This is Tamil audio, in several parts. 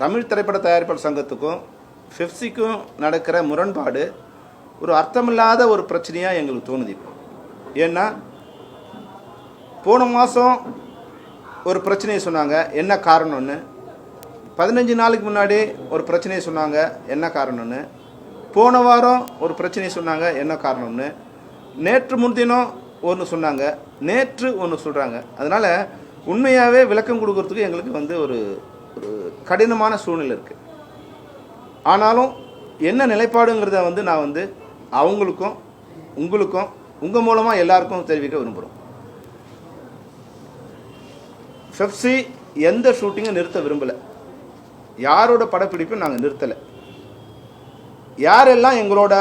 தமிழ் திரைப்பட தயாரிப்பாளர் சங்கத்துக்கும் பெப்சிக்கும் நடக்கிற முரண்பாடு ஒரு அர்த்தமில்லாத ஒரு பிரச்சனையாக எங்களுக்கு தோணுது. ஏன்னா போன மாதம் ஒரு பிரச்சனையை சொன்னாங்க, என்ன காரணம்னு. 15 நாளுக்கு முன்னாடி ஒரு பிரச்சனையை சொன்னாங்க, என்ன காரணம்னு. போன வாரம் ஒரு பிரச்சனையை சொன்னாங்க, என்ன காரணம்னு. நேற்று முன்தினம் ஒன்று சொன்னாங்க, நேற்று ஒன்று சொல்கிறாங்க. அதனால் உண்மையாகவே விளக்கம் கொடுக்கறதுக்கு எங்களுக்கு ஒரு கடினமான சூழ்நிலை இருக்குது. ஆனாலும் என்ன நிலைப்பாடுங்கிறத நான் அவங்களுக்கும் உங்களுக்கும் உங்கள் மூலமாக எல்லாருக்கும் தெரிவிக்க விரும்புகிறோம். பெப்சி எந்த ஷூட்டிங்கும் நிறுத்த விரும்பலை, யாரோட படப்பிடிப்பும் நாங்கள் நிறுத்தலை. யாரெல்லாம் எங்களோட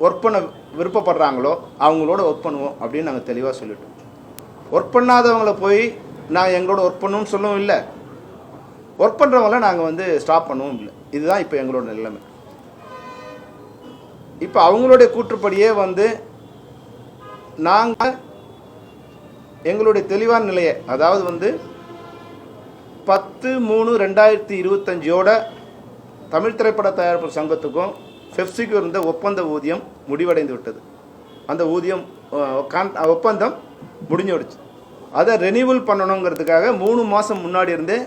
ஒர்க் பண்ண விருப்பப்படுறாங்களோ அவங்களோட ஒர்க் பண்ணுவோம் அப்படின்னு நாங்கள் தெளிவாக சொல்லிட்டோம். ஒர்க் பண்ணாதவங்கள போய் நான் எங்களோட ஒர்க் பண்ணணும்னு சொல்லவும் இல்லை, ஒர்க் பண்ணுறவங்கள நாங்கள் ஸ்டாப் பண்ணவும் இல்லை. இதுதான் இப்போ எங்களோட நிலைமை. இப்போ அவங்களுடைய கூற்றுப்படியே நாங்கள் எங்களுடைய தெளிவான நிலையை, அதாவது 10/3/2025 தமிழ் திரைப்பட தயாரிப்பு சங்கத்துக்கும் பெப்சிக்கும் இருந்த ஒப்பந்த ஊதியம் முடிவடைந்து விட்டது. அந்த ஒப்பந்தம் முடிஞ்சிடுச்சு. அதை ரெனியூவல் பண்ணணுங்கிறதுக்காக 3 மாதம் முன்னாடி இருந்தே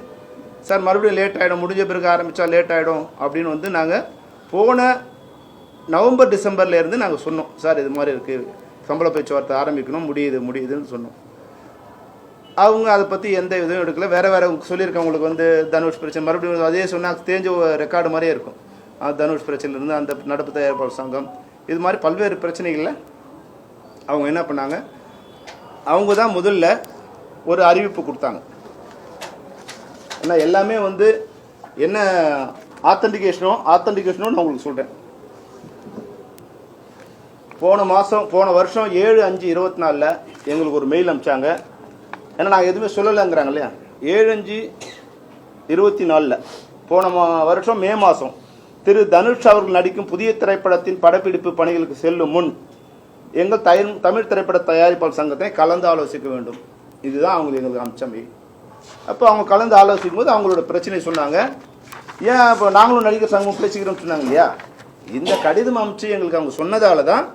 சார் மறுபடியும் லேட் ஆகிடும், முடிஞ்ச பிறகு ஆரம்பித்தா லேட் ஆகிடும் அப்படின்னு நாங்கள் போன நவம்பர் டிசம்பர்லேருந்து நாங்கள் சொன்னோம், சார் இது மாதிரி இருக்குது, சம்பள பேச்சுவார்த்தை ஆரம்பிக்கணும், முடியுதுன்னு சொன்னோம். அவங்க அதை பற்றி எந்த இதுவும் எடுக்கல. வேறு சொல்லியிருக்கேன் உங்களுக்கு தனுஷ் பிரச்சனை மறுபடியும் அதே சொன்னால் தேஞ்ச ரெக்கார்டு மாதிரியே இருக்கும். தனுஷ் பிரச்சனையிலேருந்து அந்த நடப்பு தயாரிப்பாளர் சங்கம் இது மாதிரி பல்வேறு பிரச்சனைகளில் அவங்க என்ன பண்ணாங்க, அவங்க தான் முதல்ல ஒரு அறிவிப்பு கொடுத்தாங்க. ஏன்னா எல்லாமே என்ன ஆத்தன்டிகேஷனோ நான் உங்களுக்கு சொல்கிறேன். போன வருஷம் 7/5/24 எங்களுக்கு ஒரு மெயில் அனுப்பிச்சாங்க. ஏன்னா நாங்கள் எதுவுமே சொல்லலைங்கிறாங்க இல்லையா. 7/5/24 போன வருஷம் மே மாதம் திரு தனுஷ் அவர்கள் நடிக்கும் புதிய திரைப்படத்தின் படப்பிடிப்பு பணிகளுக்கு செல்லும் முன் எங்கள் தமிழ் திரைப்பட தயாரிப்பாளர் சங்கத்தை கலந்து ஆலோசிக்க வேண்டும். இதுதான் எங்களுக்கு அம்சமே. அப்போ அவங்க கலந்து ஆலோசிக்கும் போது அவங்களோட பிரச்சனை சொன்னாங்க. ஏன் இப்போ நாங்களும் நடிகர் சங்கம் பேசிக்கிறோம்னு சொன்னாங்க இல்லையா. இந்த கடிதம் அமைச்சு எங்களுக்கு அவங்க சொன்னதால தான்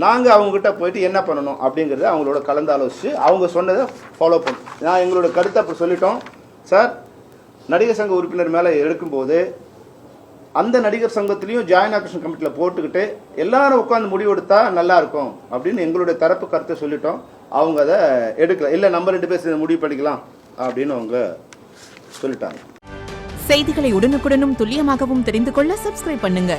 நாங்கள் அவங்ககிட்ட போயிட்டு என்ன பண்ணணும் அப்படிங்கிறத அவங்களோட கலந்து ஆலோசித்து அவங்க சொன்னதை ஃபாலோ பண்ணோம். நான் எங்களோட கருத்தை அப்போ சொல்லிட்டோம். சார் நடிகர் சங்க உறுப்பினர் மேலே எடுக்கும்போது அந்த நடிகர் சங்கத்திலையும் ஜாயின் ஆக்ஷன் கமிட்டியில் போட்டுக்கிட்டு எல்லாரும் உட்காந்து முடிவெடுத்தா நல்லாயிருக்கும் அப்படின்னு எங்களுடைய தரப்பு கருத்தை சொல்லிட்டோம். அவங்க அதை எடுக்கல. இல்லை நம்ம 2 பேர் முடிவு பண்ணிக்கலாம் அப்படின்னு அவங்க சொல்லிட்டாங்க. செய்திகளை உடனுக்குடனும் துல்லியமாகவும் தெரிந்து கொள்ள சப்ஸ்கிரைப் பண்ணுங்க.